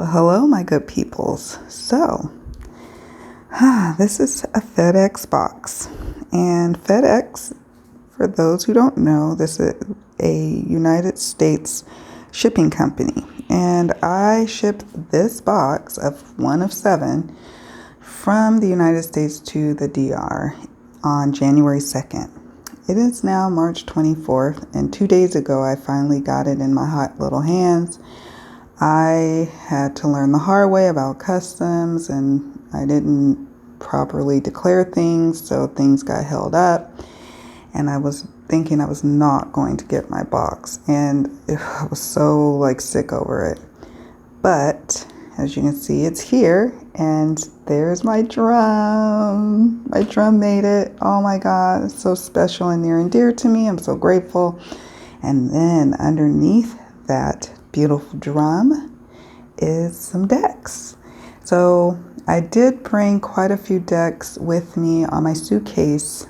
Well, hello, my good peoples. So, this is a FedEx box. And FedEx, for those who don't know, this is a United States shipping company. And I shipped this box of one of 7 from the United States to the DR on January 2nd. It is now March 24th, and 2 days ago I finally got it in my hot little hands. I had to learn the hard way about customs, and I didn't properly declare things, so things got held up. And I was thinking I was not going to get my box, and I was so sick over it. But as you can see, it's here, and there's my drum. My drum made it. Oh my God, it's so special and near and dear to me. I'm so grateful. And then underneath that beautiful drum is some decks. So I did bring quite a few decks with me on my suitcase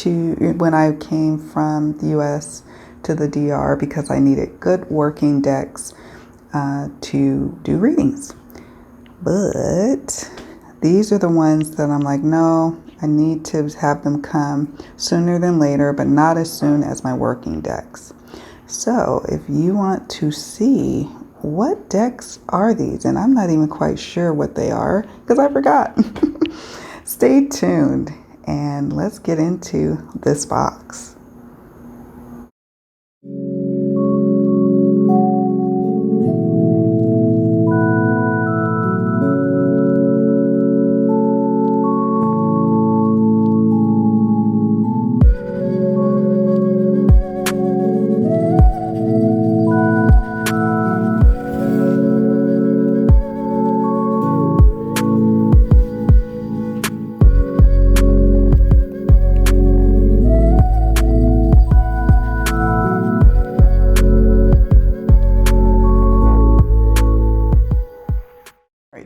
when I came from the US to the DR, because I needed good working decks to do readings. But these are the ones that I'm like, no, I need to have them come sooner than later, but not as soon as my working decks. So if you want to see what decks are these, and I'm not even quite sure what they are because I forgot. Stay tuned and let's get into this box.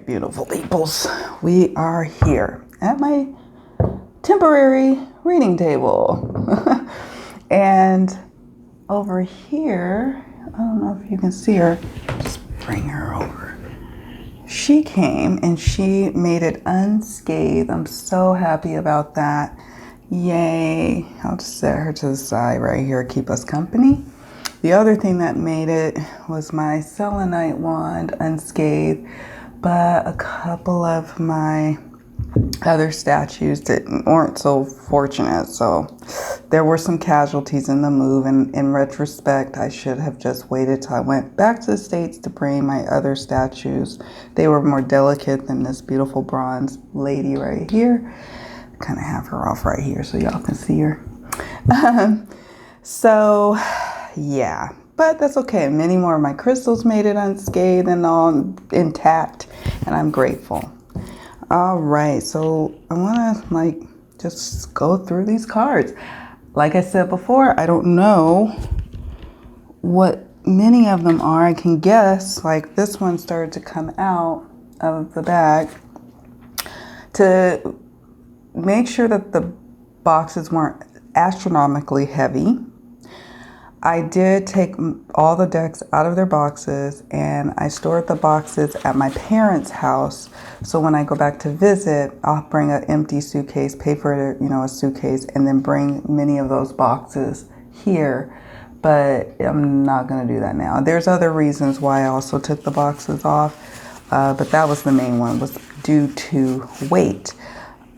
Beautiful peoples, we are here at my temporary reading table. And over here, I don't know if you can see her, just bring her over. She came and she made it unscathed. I'm so happy about that. Yay. I'll just set her to the side right here, keep us company. The other thing that made it was my selenite wand unscathed, but a couple of my other statues weren't so fortunate. So there were some casualties in the move, and in retrospect, I should have just waited till I went back to the States to bring my other statues. They were more delicate than this beautiful bronze lady right here. Kind of have her off right here so y'all can see her. So yeah, but that's okay. Many more of my crystals made it unscathed and all intact, and I'm grateful. All right, so I want to just go through these cards. Like I said before, I don't know what many of them are. I can guess, this one started to come out of the bag. To make sure that the boxes weren't astronomically heavy, I did take all the decks out of their boxes, and I stored the boxes at my parents' house. So when I go back to visit, I'll bring an empty suitcase, pay for a suitcase, and then bring many of those boxes here. But I'm not going to do that now. There's other reasons why I also took the boxes off, but that was the main one, was due to weight.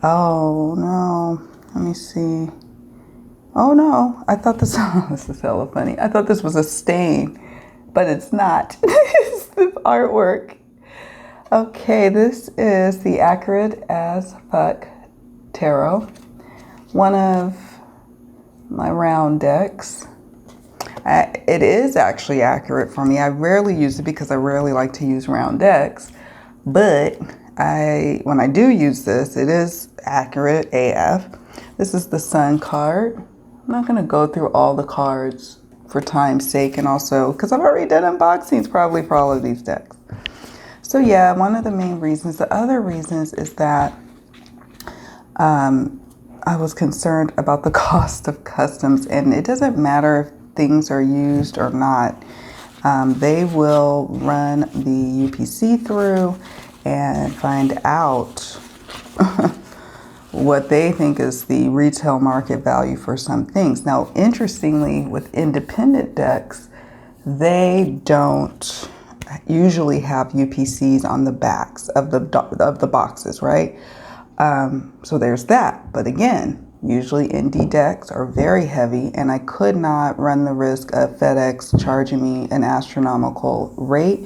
Oh no, let me see. Oh no, I thought this is hella funny. I thought this was a stain, but it's not. It's the artwork. Okay, this is the Accurate as Fuck Tarot. One of my round decks. It is actually accurate for me. I rarely use it because I rarely like to use round decks, but when I do use this, it is accurate AF. This is the Sun card. I'm not going to go through all the cards for time's sake, and also because I've already done unboxings probably for all of these decks. So yeah, one of the main reasons. The other reasons is that I was concerned about the cost of customs, and it doesn't matter if things are used or not. They will run the UPC through and find out what they think is the retail market value for some things. Now, interestingly, with independent decks, they don't usually have UPCs on the backs of the boxes, right? So there's that. But again, usually indie decks are very heavy, and I could not run the risk of FedEx charging me an astronomical rate,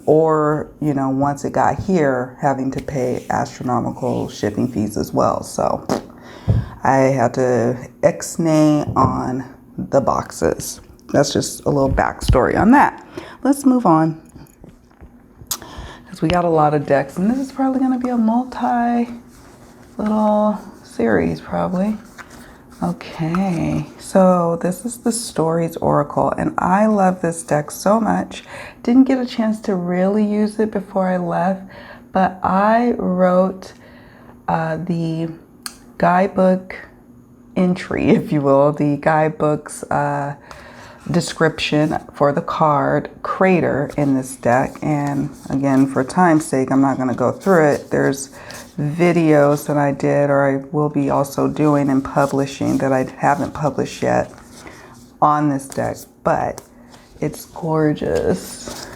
or, you know, once it got here, having to pay astronomical shipping fees as well. So I had to ex-nay on the boxes. That's just a little backstory on that. Let's move on, because we got a lot of decks, and this is probably going to be a little series probably. Okay, so this is the Stories Oracle, and I love this deck so much. Didn't get a chance to really use it before I left, but I wrote the guidebook entry, if you will, the guidebook's description for the card Crater in this deck. And again, for time's sake, I'm not going to go through it. There's videos that I did, or I will be also doing and publishing, that I haven't published yet on this deck, but it's gorgeous.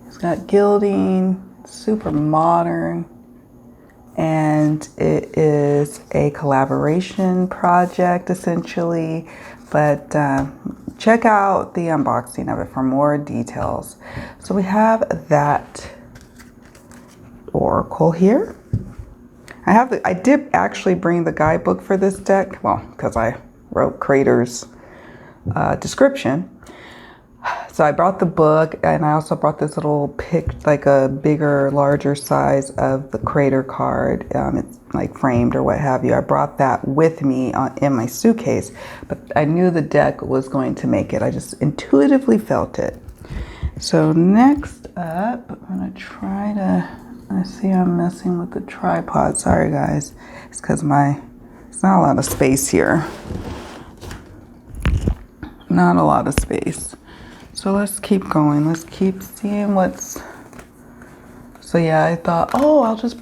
It's got gilding, super modern, and it is a collaboration project essentially, but check out the unboxing of it for more details. So we have that oracle here. I did actually bring the guidebook for this deck, well, because I wrote Crater's description. So I brought the book, and I also brought this little like a bigger, larger size of the Crater card. It's like framed or what have you. I brought that with me in my suitcase, but I knew the deck was going to make it. I just intuitively felt it. So next up, I'm gonna try to, I see I'm messing with the tripod. Sorry guys, it's because it's not a lot of space here. Not a lot of space. So let's keep going. Let's keep seeing what's. So yeah, I thought, oh, I'll just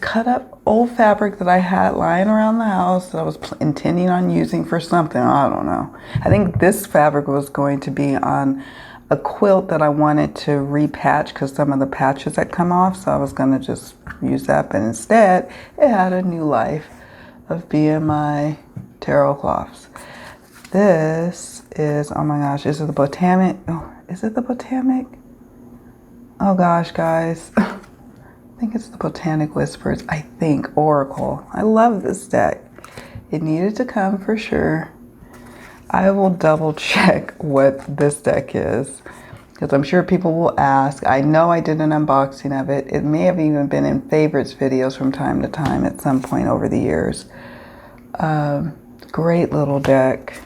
cut up old fabric that I had lying around the house that I was intending on using for something. I don't know. I think this fabric was going to be on a quilt that I wanted to repatch because some of the patches had come off. So I was going to just use that, but instead it had a new life of being my tarot cloths. This is, oh my gosh, is it the Botanic? Oh, is it the Botanic? Oh gosh, guys. I think it's the Botanic Whispers, I think, Oracle. I love this deck. It needed to come for sure. I will double check what this deck is, because I'm sure people will ask. I know I did an unboxing of it. It may have even been in favorites videos from time to time at some point over the years. Great little deck.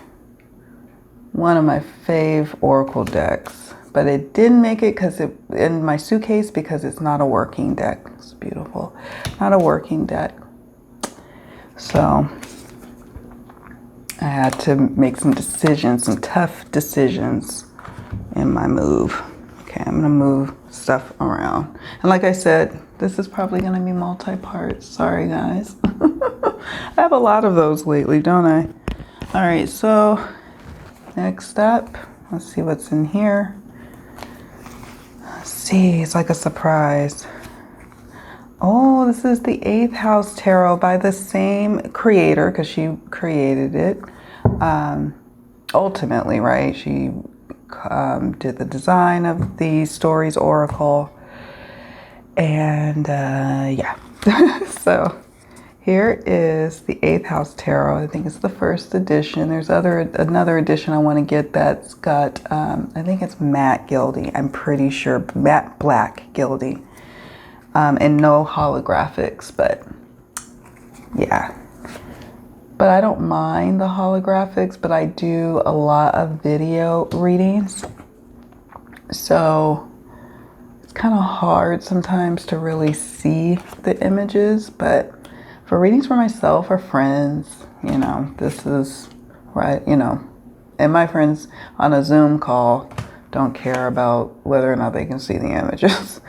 One of my fave Oracle decks, but it didn't make it in my suitcase because it's not a working deck. It's beautiful. Not a working deck. So I had to make some decisions, some tough decisions in my move. Okay, I'm gonna move stuff around. And like I said, this is probably gonna be multi-part. Sorry guys. I have a lot of those lately, don't I? All right, so next up, let's see what's in here. Let's see, it's like a surprise. Oh, this is the 8th House Tarot by the same creator, because she created it. Ultimately, right? She did the design of the Stories Oracle. And yeah, so here is the 8th House Tarot. I think it's the first edition. There's another edition I want to get that's got, I think it's matte gilding. I'm pretty sure matte black gilding. And no holographics, but yeah. But I don't mind the holographics, but I do a lot of video readings. So it's kind of hard sometimes to really see the images, but for readings for myself or friends, you know, this is right, you know, and my friends on a Zoom call don't care about whether or not they can see the images.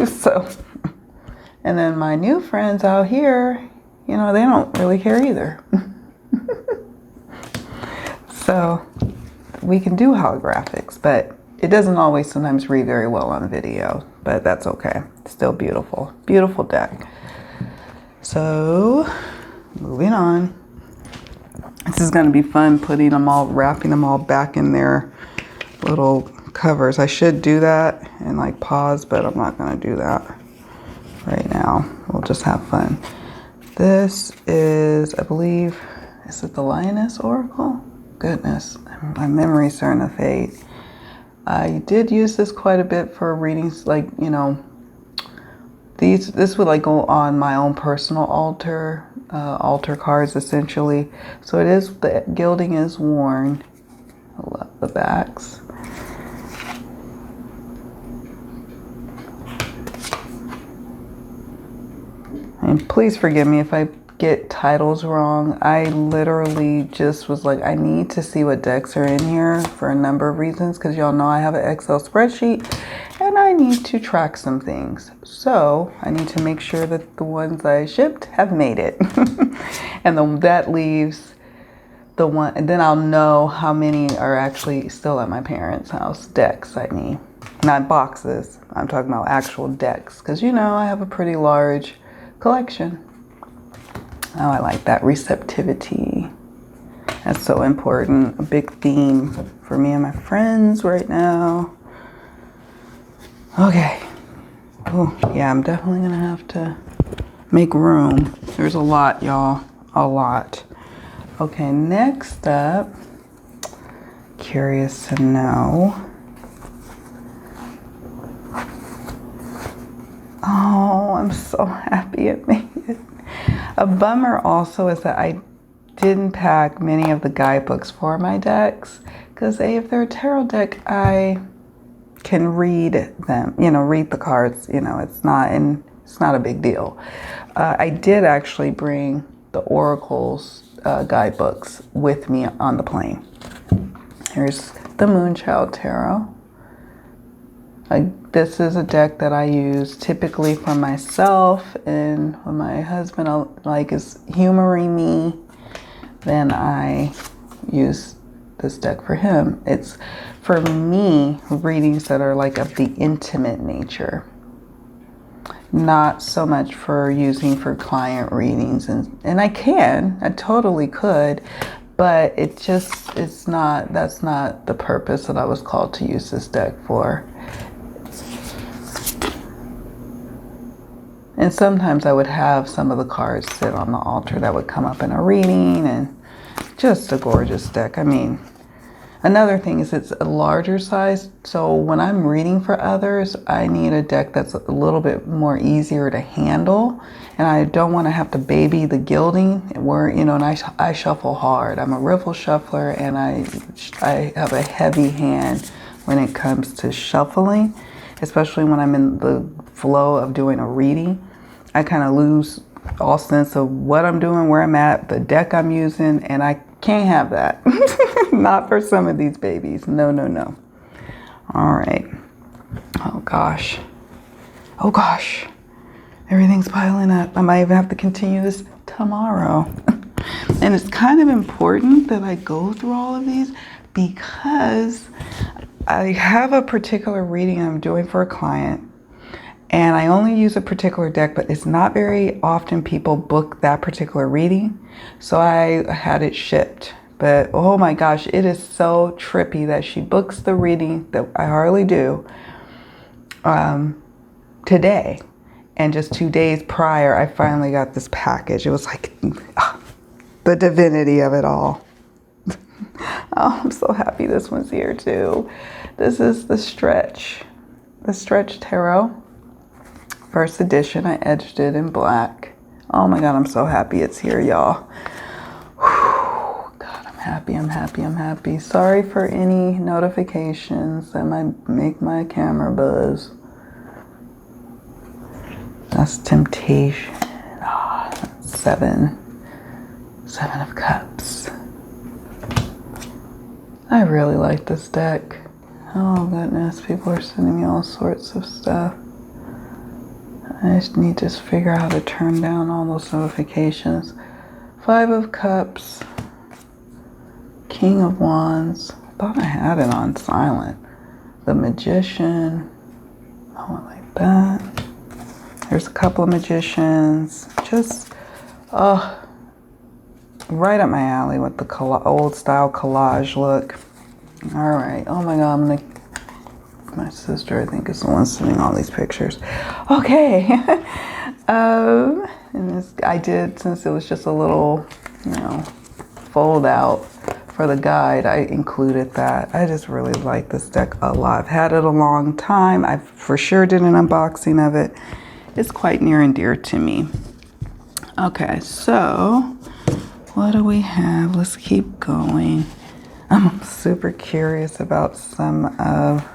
So, and then my new friends out here, you know, they don't really care either. So we can do holographics, but it doesn't always sometimes read very well on video, but that's okay. It's still beautiful. Beautiful deck. So moving on. This is going to be fun putting them all, wrapping them all back in their little covers. I should do that and like pause, but I'm not going to do that right now. We'll just have fun. This is, I believe, is it the Lioness Oracle? Goodness, my memory's starting to fade. I did use this quite a bit for readings, like, you know, this would like go on my own personal altar cards essentially. So it is, the gilding is worn. I love the backs. And please forgive me if I get titles wrong. I literally just was like, I need to see what decks are in here for a number of reasons, because y'all know I have an Excel spreadsheet and I need to track some things. So I need to make sure that the ones I shipped have made it. And that leaves the one, and then I'll know how many are actually still at my parents' house. Decks, I mean, not boxes. I'm talking about actual decks, because you know I have a pretty large collection. Oh, I like that receptivity. That's so important. A big theme for me and my friends right now. Okay. Oh, yeah, I'm definitely gonna have to make room. There's a lot, y'all. A lot. Okay, next up, curious to know. Oh, I'm so happy it made it. A bummer also is that I didn't pack many of the guidebooks for my decks, because if they're a tarot deck, I can read them, you know, read the cards, you know, it's not a big deal. I did actually bring the Oracle's guidebooks with me on the plane. Here's the Moonchild Tarot. This is a deck that I use typically for myself, and when my husband is humoring me, then I use this deck for him. It's for me readings that are like of the intimate nature, not so much for using for client readings, and I totally could, but that's not the purpose that I was called to use this deck for. And sometimes I would have some of the cards sit on the altar that would come up in a reading, and just a gorgeous deck. I mean, another thing is it's a larger size, so when I'm reading for others, I need a deck that's a little bit more easier to handle, and I don't want to have to baby the gilding, where, you know, and I shuffle hard. I'm a riffle shuffler, and I have a heavy hand when it comes to shuffling, especially when I'm in the flow of doing a reading. I kind of lose all sense of what I'm doing, where I'm at, the deck I'm using, and I can't have that. Not for some of these babies. No, no, no. All right. Oh gosh. Oh gosh. Everything's piling up. I might even have to continue this tomorrow. And it's kind of important that I go through all of these, because I have a particular reading I'm doing for a client, and I only use a particular deck, but it's not very often people book that particular reading. So I had it shipped, but oh my gosh, it is so trippy that she books the reading that I hardly do today. And just 2 days prior, I finally got this package. It was like the divinity of it all. Oh, I'm so happy this one's here too. This is the Stretch Tarot. First edition. I edged it in black. Oh my God, I'm so happy it's here, y'all. God, I'm happy, I'm happy, I'm happy. Sorry for any notifications that might make my camera buzz. That's Temptation. Seven of Cups. I really like this deck. Oh goodness, people are sending me all sorts of stuff. I just need to figure out how to turn down all those notifications. 5 of Cups, King of Wands. I thought I had it on silent. The Magician. Oh, I like that. There's a couple of Magicians. Just, right up my alley with the old style collage look. All right. Oh my God, my sister, I think, is the one sending all these pictures. Okay. And this, I did, since it was just a little, fold out for the guide, I included that. I just really like this deck a lot. I've had it a long time. I for sure did an unboxing of it. It's quite near and dear to me. Okay, so what do we have? Let's keep going. I'm super curious about some of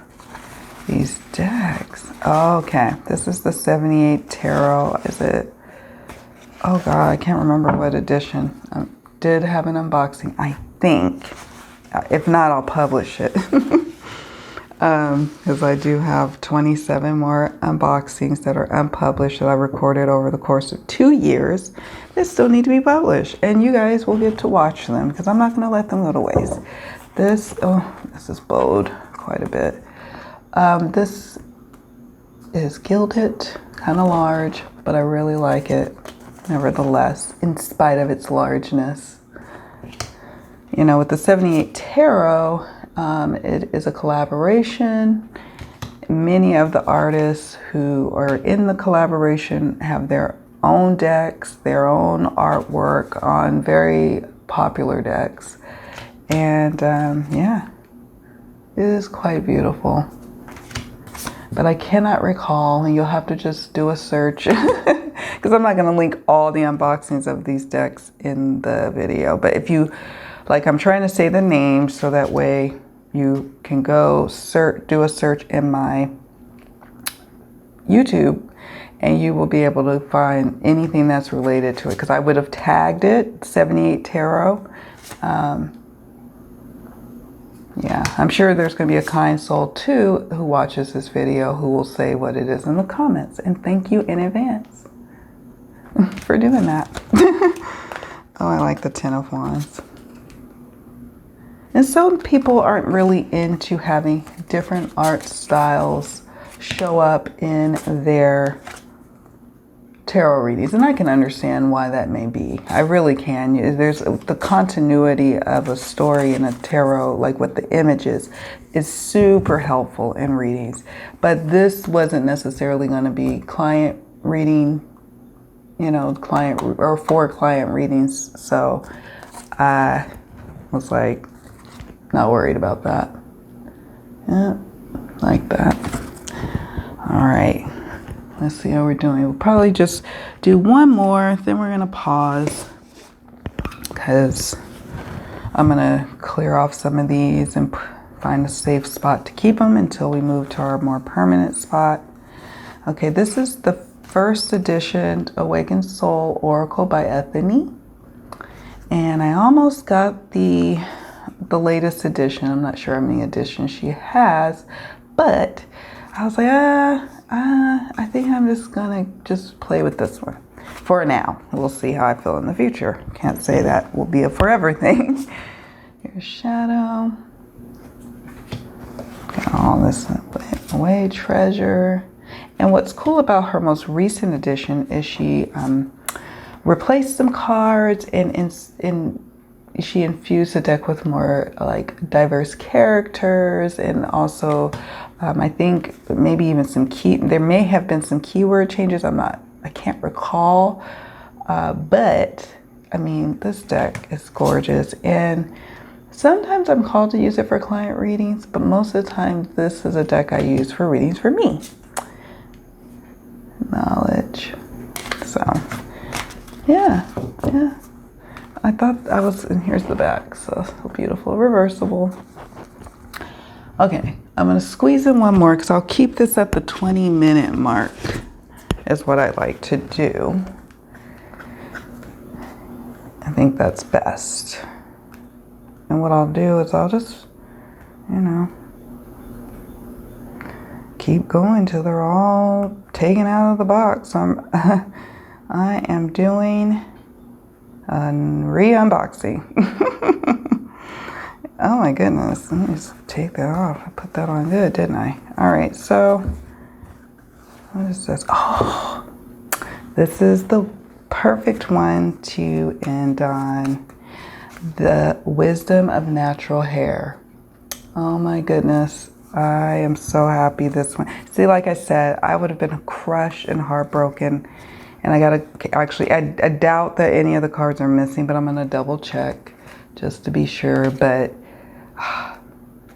these decks. Okay, this is the 78 Tarot. Is it? Oh God, I can't remember what edition. I did have an unboxing, I think. If not, I'll publish it. Because I do have 27 more unboxings that are unpublished that I recorded over the course of 2 years. They still need to be published, and you guys will get to watch them because I'm not going to let them go to waste. This is bowed quite a bit. This is gilded, kind of large, but I really like it nevertheless, in spite of its largeness. You know, with the 78 Tarot, it is a collaboration. Many of the artists who are in the collaboration have their own decks, their own artwork on very popular decks. And yeah, it is quite beautiful. But I cannot recall, and you'll have to just do a search because I'm not going to link all the unboxings of these decks in the video. But if you, like, I'm trying to say the names so that way you can go do a search in my YouTube and you will be able to find anything that's related to it, because I would have tagged it 78 Tarot. Yeah, I'm sure there's going to be a kind soul too who watches this video who will say what it is in the comments, and thank you in advance for doing that. Oh, I like the 10 of Wands. And some people aren't really into having different art styles show up in their tarot readings, and I can understand why that may be. I really can. There's the continuity of a story in a tarot, like with the images, is super helpful in readings. But this wasn't necessarily going to be client reading, client or for client readings. So I was like, not worried about that. Yeah, like that. All right. Let's see how we're doing. We'll probably just do one more, then we're going to pause because I'm going to clear off some of these and find a safe spot to keep them until we move to our more permanent spot. Okay, this is the first edition Awaken Soul Oracle by Ethany. And I almost got the latest edition. I'm not sure how many editions she has, but I was like, I think I'm just gonna play with this one for now. We'll see how I feel in the future. Can't say that will be a forever thing. Here's Shadow. Got all this away, Treasure. And what's cool about her most recent edition is she replaced some cards and she infused the deck with more like diverse characters, and also I think maybe even there may have been some keyword changes. I can't recall, but I mean, this deck is gorgeous, and sometimes I'm called to use it for client readings, but most of the time this is a deck I use for readings for me. Knowledge. So yeah. I thought and here's the back, so beautiful, reversible. Okay, I'm gonna squeeze in one more because I'll keep this at the 20-minute mark is what I like to do. I think that's best. And what I'll do is I'll just, keep going till they're all taken out of the box. I am doing a re-unboxing. Oh my goodness, let me just take that off. I put that on good, didn't I? All right, so what is this? Oh, this is the perfect one to end on. The Wisdom of Natural Hair. Oh my goodness, I am so happy this one. See, like I said, I would have been crushed and heartbroken. And I gotta, actually, I doubt that any of the cards are missing, but I'm gonna double check just to be sure. But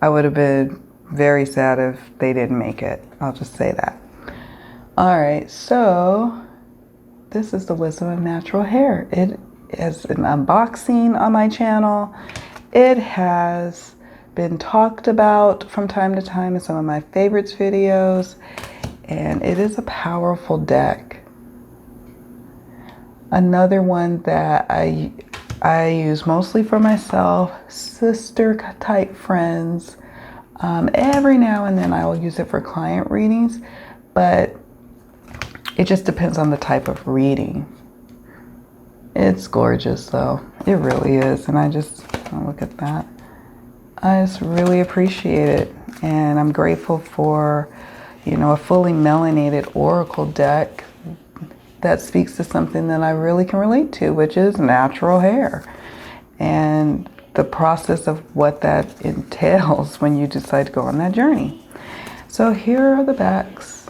I would have been very sad if they didn't make it. I'll just say that. All right, so this is the Wisdom of Natural Hair. It is an unboxing on my channel. It has been talked about from time to time in some of my favorites videos, and it is a powerful deck. Another one that I use mostly for myself, sister type friends. Every now and then I will use it for client readings, but it just depends on the type of reading. It's gorgeous though, it really is. And look at that. I just really appreciate it. And I'm grateful for, you know, a fully melanated oracle deck that speaks to something that I really can relate to, which is natural hair. And the process of what that entails when you decide to go on that journey. So here are the backs.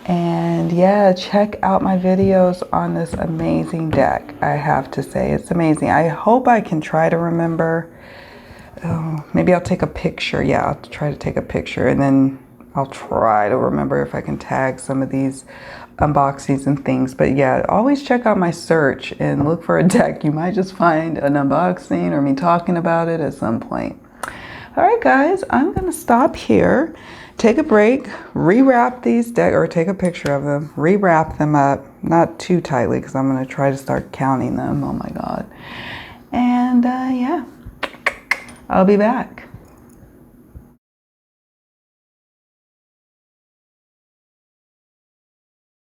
And yeah, check out my videos on this amazing deck. I have to say, it's amazing. I hope I can try to remember. Oh, maybe I'll take a picture. Yeah, I'll try to take a picture, and then I'll try to remember if I can tag some of these unboxings and things. But yeah, always check out my search and look for a deck. You might just find an unboxing or me talking about it at some point. All right, guys, I'm gonna stop here, take a break, rewrap these decks, or take a picture of them, rewrap them up, not too tightly because I'm gonna try to start counting them. Oh my God. And yeah, I'll be back.